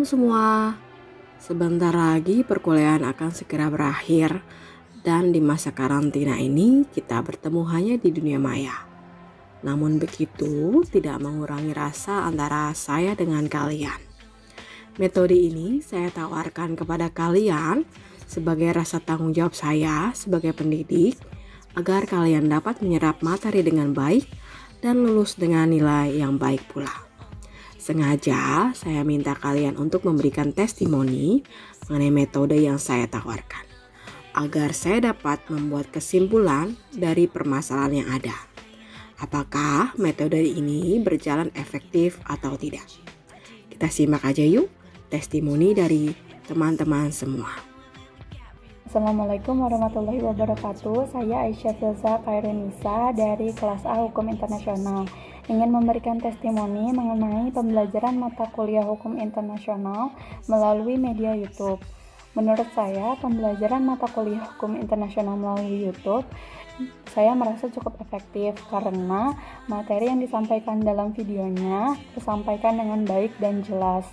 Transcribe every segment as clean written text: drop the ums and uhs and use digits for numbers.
semua, sebentar lagi perkuliahan akan segera berakhir dan di masa karantina ini kita bertemu hanya di dunia maya. Namun begitu tidak mengurangi rasa antara saya dengan kalian. Metode ini saya tawarkan kepada kalian sebagai rasa tanggung jawab saya sebagai pendidik agar kalian dapat menyerap materi dengan baik dan lulus dengan nilai yang baik pula. Sengaja saya minta kalian untuk memberikan testimoni mengenai metode yang saya tawarkan, agar saya dapat membuat kesimpulan dari permasalahan yang ada. Apakah metode ini berjalan efektif atau tidak? Kita simak aja yuk testimoni dari teman-teman semua. Assalamualaikum warahmatullahi wabarakatuh. Saya Aisyah Filza Khairunisa dari kelas A Hukum Internasional. Ingin memberikan testimoni mengenai pembelajaran mata kuliah Hukum Internasional melalui media YouTube. Menurut saya, pembelajaran mata kuliah Hukum Internasional melalui YouTube saya merasa cukup efektif karena materi yang disampaikan dalam videonya tersampaikan dengan baik dan jelas.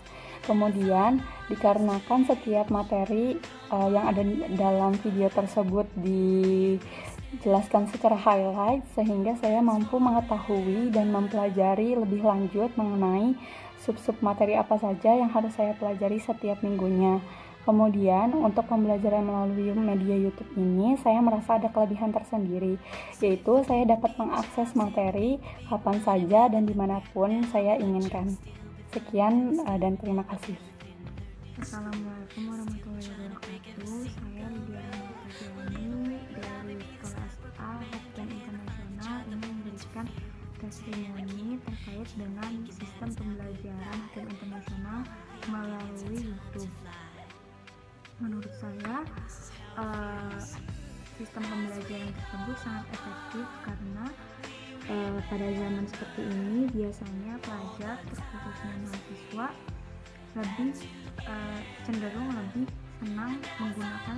Kemudian, dikarenakan setiap materi yang ada dalam video tersebut dijelaskan secara highlight, sehingga saya mampu mengetahui dan mempelajari lebih lanjut mengenai sub-sub materi apa saja yang harus saya pelajari setiap minggunya. Kemudian, untuk pembelajaran melalui media YouTube ini, saya merasa ada kelebihan tersendiri, yaitu saya dapat mengakses materi kapan saja dan dimanapun saya inginkan. Sekian dan terima kasih. Assalamualaikum warahmatullahi wabarakatuh. Saya Lydia Rahmatiani dari kelas A Hukum Internasional ingin memberikan testimoni terkait dengan sistem pembelajaran hukum internasional melalui YouTube. Menurut saya, sistem pembelajaran tersebut sangat efektif karena pada zaman seperti ini biasanya pelajar, terkhususnya mahasiswa, lebih cenderung lebih senang menggunakan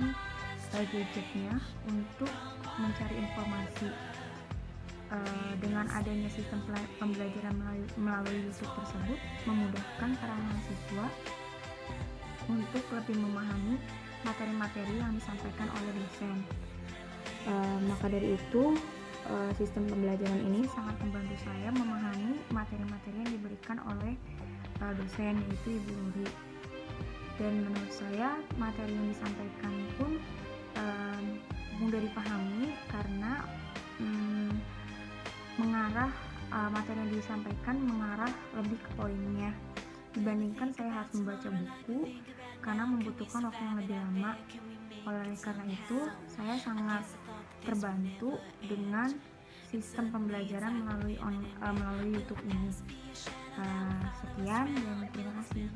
gadgetnya untuk mencari informasi. Dengan adanya sistem pembelajaran melalui YouTube tersebut memudahkan para mahasiswa untuk lebih memahami materi-materi yang disampaikan oleh dosen. Maka dari itu, sistem pembelajaran ini sangat membantu saya memahami materi-materi yang diberikan oleh dosen, yaitu Ibu Nuri. Dan menurut saya materi yang disampaikan pun mudah dipahami karena materi yang disampaikan mengarah lebih ke poinnya dibandingkan saya harus membaca buku karena membutuhkan waktu yang lebih lama. Oleh karena itu, saya sangat terbantu dengan sistem pembelajaran melalui YouTube ini. Sekian dan terima kasih.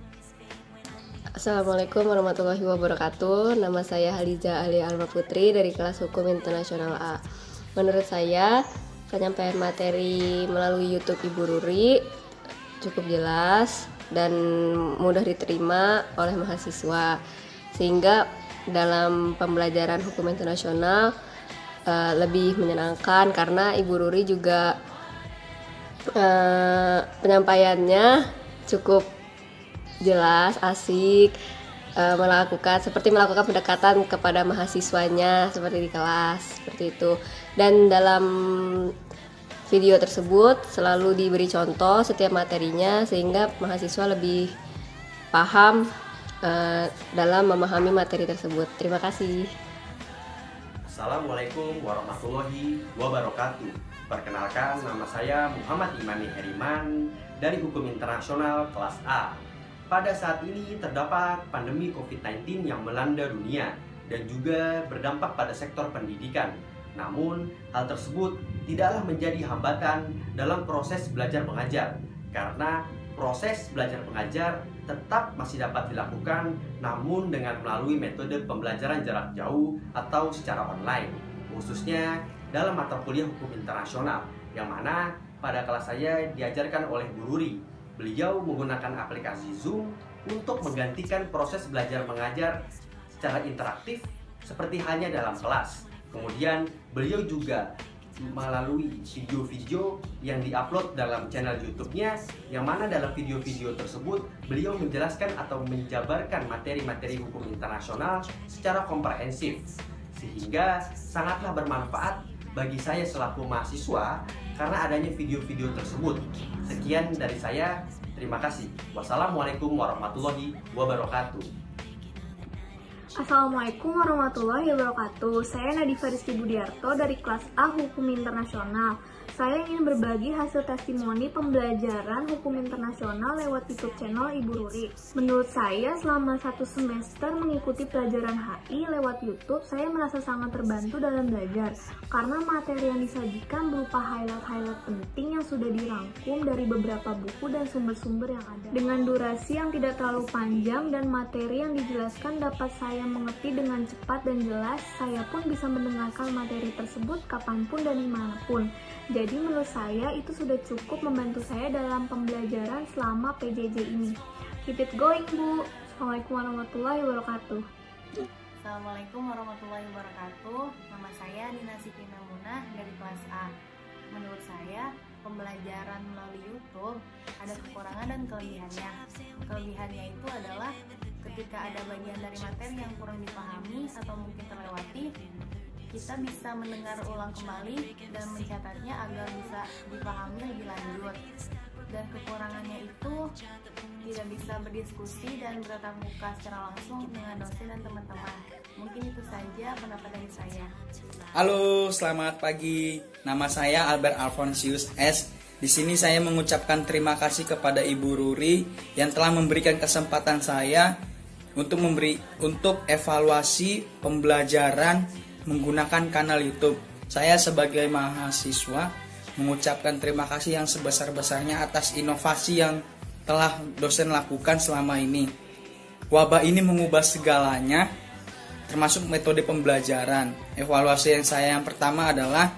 Assalamualaikum warahmatullahi wabarakatuh. Nama saya Haliza Ali Alma Putri dari kelas Hukum Internasional A. Menurut saya, penyampaian materi melalui YouTube Ibu Ruri cukup jelas dan mudah diterima oleh mahasiswa, sehingga dalam pembelajaran hukum internasional lebih menyenangkan karena Ibu Ruri juga penyampaiannya cukup jelas, asik, seperti melakukan pendekatan kepada mahasiswanya seperti di kelas, seperti itu. Dan dalam video tersebut selalu diberi contoh setiap materinya sehingga mahasiswa lebih paham dalam memahami materi tersebut. Terima kasih. Assalamualaikum warahmatullahi wabarakatuh. Perkenalkan, nama saya Muhammad Imani Heriman dari Hukum Internasional kelas A. Pada saat ini terdapat pandemi COVID-19 yang melanda dunia dan juga berdampak pada sektor pendidikan. Namun, hal tersebut tidaklah menjadi hambatan dalam proses belajar mengajar, karena proses belajar mengajar tetap masih dapat dilakukan, namun dengan melalui metode pembelajaran jarak jauh atau secara online, khususnya dalam mata kuliah hukum internasional, yang mana pada kelas saya diajarkan oleh Bu Ruri. Beliau menggunakan aplikasi Zoom untuk menggantikan proses belajar mengajar secara interaktif seperti halnya dalam kelas. Kemudian beliau juga melalui video-video yang diupload dalam channel YouTube-nya, yang mana dalam video-video tersebut beliau menjelaskan atau menjabarkan materi-materi hukum internasional secara komprehensif, sehingga sangatlah bermanfaat bagi saya selaku mahasiswa karena adanya video-video tersebut. Sekian dari saya, terima kasih. Wassalamualaikum warahmatullahi wabarakatuh. Assalamualaikum warahmatullahi wabarakatuh. Saya Nadifa Rizky Budiarto dari kelas A Hukum Internasional. Saya ingin berbagi hasil testimoni pembelajaran hukum internasional lewat YouTube channel Ibu Ruri. Menurut saya, selama 1 semester mengikuti pelajaran HI lewat YouTube, saya merasa sangat terbantu dalam belajar karena materi yang disajikan berupa highlight-highlight penting yang sudah dirangkum dari beberapa buku dan sumber-sumber yang ada. Dengan durasi yang tidak terlalu panjang dan materi yang dijelaskan dapat saya mengerti dengan cepat dan jelas, saya pun bisa mendengarkan materi tersebut kapanpun dan dimanapun. Jadi menurut saya itu sudah cukup membantu saya dalam pembelajaran selama PJJ ini. Keep it going, Bu. Assalamualaikum warahmatullahi wabarakatuh. Assalamualaikum warahmatullahi wabarakatuh. Nama saya Nina Siti Namunah dari kelas A. Menurut saya, pembelajaran melalui YouTube ada kekurangan dan kelebihannya. Kelebihannya itu adalah ketika ada bagian dari materi yang kurang dipahami atau mungkin terlewati, kita bisa mendengar ulang kembali dan mencatatnya agar bisa dipahami lebih lanjut. Dan kekurangannya itu tidak bisa berdiskusi dan bertatap muka secara langsung dengan dosen dan teman-teman. Mungkin itu saja pendapat dari saya. Halo, selamat pagi. Nama saya Albert Alfonsius S. Di sini saya mengucapkan terima kasih kepada Ibu Ruri yang telah memberikan kesempatan saya untuk evaluasi pembelajaran menggunakan kanal YouTube. Saya sebagai mahasiswa mengucapkan terima kasih yang sebesar-besarnya atas inovasi yang telah dosen lakukan selama ini. Wabah ini mengubah segalanya, termasuk metode pembelajaran. Evaluasi yang pertama adalah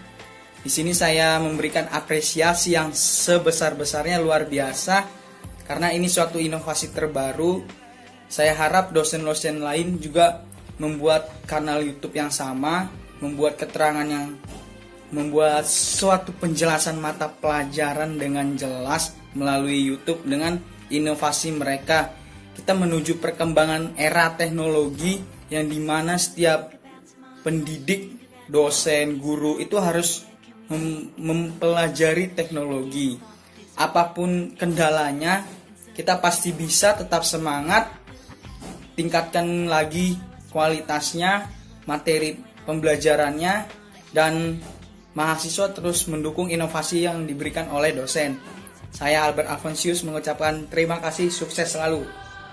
di sini saya memberikan apresiasi yang sebesar-besarnya, luar biasa, karena ini suatu inovasi terbaru. Saya harap dosen-dosen lain juga membuat kanal YouTube yang sama, membuat suatu penjelasan mata pelajaran dengan jelas melalui YouTube. Dengan inovasi mereka, kita menuju perkembangan era teknologi yang dimana setiap pendidik, dosen, guru itu harus mempelajari teknologi. Apapun kendalanya, kita pasti bisa tetap semangat, tingkatkan lagi kualitasnya, materi pembelajarannya, dan mahasiswa terus mendukung inovasi yang diberikan oleh dosen. Saya Albert Alfonsius mengucapkan terima kasih, sukses selalu.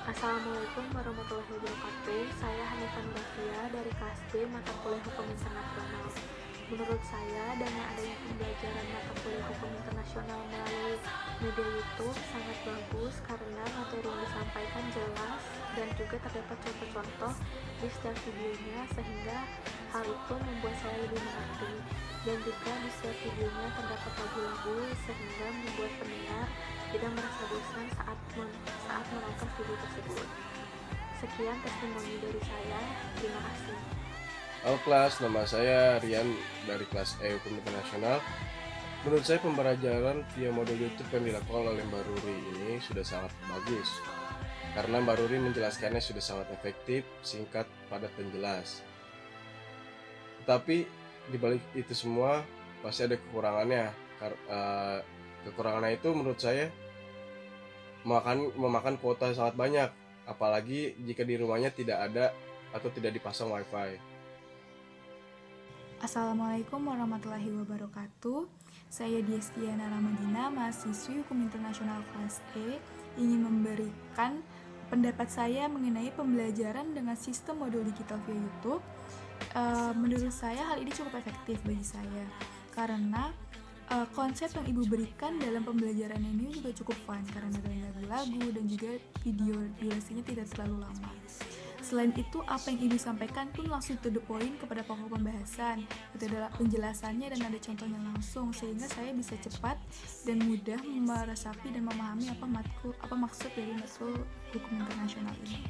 Assalamualaikum warahmatullahi wabarakatuh. Saya Hanifan Bafia dari kelas B mata kuliah hukum internasional. Menurut saya, dengan adanya pembelajaran mata kuliah hukum internasional melalui media YouTube sangat bagus karena materi yang disampaikan jelas dan juga terdapat contoh-contoh di setiap videonya, sehingga hal itu membuat saya lebih mengerti. Dan juga di setiap videonya terdapat lagu-lagu sehingga membuat pendengar tidak merasa bosan saat menonton video tersebut. Sekian testimoni dari saya, terima kasih. Halo kelas, nama saya Rian dari kelas E Hukum Internasional. Menurut saya pembelajaran via modul YouTube yang dilakukan oleh Mbak Ruri ini sudah sangat bagus, karena Mbak Ruri menjelaskannya sudah sangat efektif, singkat, padat, dan jelas. Tetapi dibalik itu semua pasti ada kekurangannya. Kekurangannya itu menurut saya memakan kuota sangat banyak, apalagi jika di rumahnya tidak ada atau tidak dipasang wifi. Assalamualaikum warahmatullahi wabarakatuh. Saya Diestiana Ramadina, mahasiswi Hukum Internasional kelas E, ingin memberikan pendapat saya mengenai pembelajaran dengan sistem modul digital via YouTube. Menurut saya hal ini cukup efektif bagi saya karena konsep yang ibu berikan dalam pembelajaran ini juga cukup fun karena ada lagu-lagu dan juga video durasinya tidak terlalu lama. Selain itu, apa yang ibu sampaikan pun langsung to the point kepada pokok pembahasan. Itu adalah penjelasannya dan ada contohnya langsung, sehingga saya bisa cepat dan mudah meresapi dan memahami apa maksud dari matkul hukum internasional ini.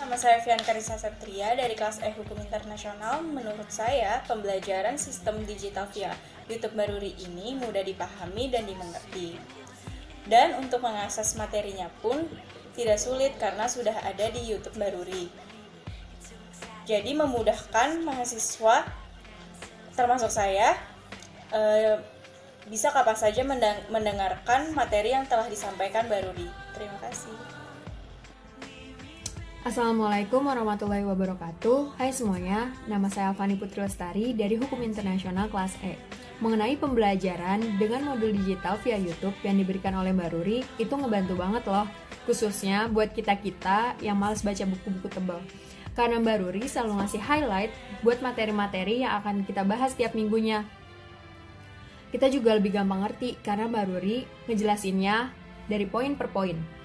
Nama saya Fian Karisa Satria dari kelas E Hukum Internasional. Menurut saya, pembelajaran sistem digital via YouTube Baruri ini mudah dipahami dan dimengerti. Dan untuk mengakses materinya pun tidak sulit karena sudah ada di YouTube Baruri. Jadi memudahkan mahasiswa, termasuk saya, bisa kapan saja mendengarkan materi yang telah disampaikan Baruri. Terima kasih. Assalamualaikum warahmatullahi wabarakatuh. Hai semuanya, nama saya Alfani Putri Lestari dari Hukum Internasional kelas E. Mengenai pembelajaran dengan modul digital via YouTube yang diberikan oleh Mbak Ruri, itu ngebantu banget loh, khususnya buat kita-kita yang malas baca buku-buku tebal. Karena Mbak Ruri selalu ngasih highlight buat materi-materi yang akan kita bahas tiap minggunya. Kita juga lebih gampang ngerti karena Mbak Ruri ngejelasinnya dari poin per poin.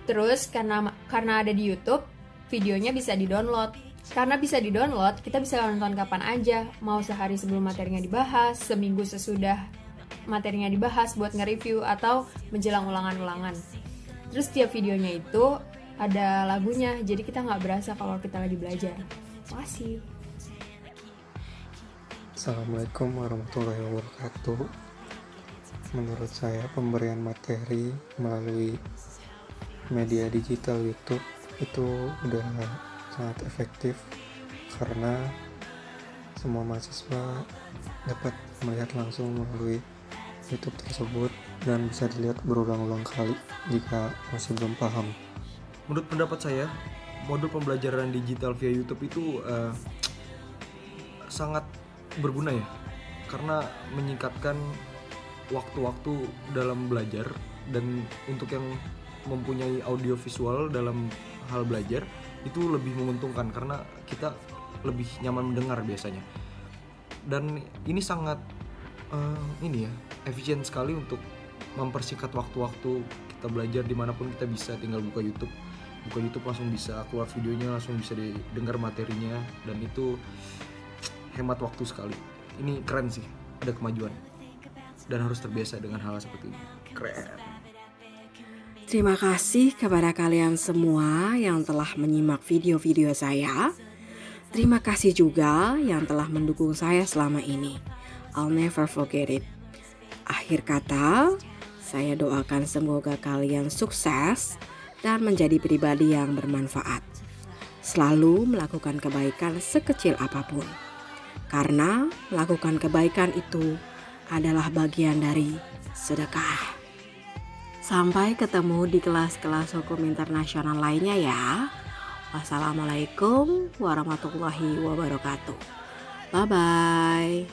Terus karena ada di YouTube, videonya bisa di-download. Karena bisa di-download, kita bisa nonton kapan aja. Mau sehari sebelum materinya dibahas, seminggu sesudah materinya dibahas buat nge-review, atau menjelang ulangan-ulangan. Terus tiap videonya itu ada lagunya, jadi kita nggak berasa kalau kita lagi belajar. Makasih. Assalamualaikum warahmatullahi wabarakatuh. Menurut saya pemberian materi melalui media digital YouTube itu udah sangat efektif karena semua mahasiswa dapat melihat langsung melalui YouTube tersebut dan bisa dilihat berulang-ulang kali jika masih belum paham. Menurut pendapat saya, modul pembelajaran digital via YouTube itu sangat berguna ya, karena menyingkatkan waktu-waktu dalam belajar, dan untuk yang mempunyai audio visual dalam hal belajar itu lebih menguntungkan karena kita lebih nyaman mendengar biasanya. Dan ini sangat efisien sekali untuk mempersingkat waktu-waktu kita belajar dimanapun kita bisa, tinggal buka YouTube langsung bisa keluar videonya, langsung bisa didengar materinya, dan itu hemat waktu sekali. Ini keren sih, ada kemajuan dan harus terbiasa dengan hal seperti ini. Keren. Terima kasih kepada kalian semua yang telah menyimak video-video saya. Terima kasih juga yang telah mendukung saya selama ini. I'll never forget it. Akhir kata, saya doakan semoga kalian sukses dan menjadi pribadi yang bermanfaat. Selalu melakukan kebaikan sekecil apapun. Karena melakukan kebaikan itu adalah bagian dari sedekah. Sampai ketemu di kelas-kelas hukum internasional lainnya ya. Wassalamualaikum warahmatullahi wabarakatuh. Bye-bye.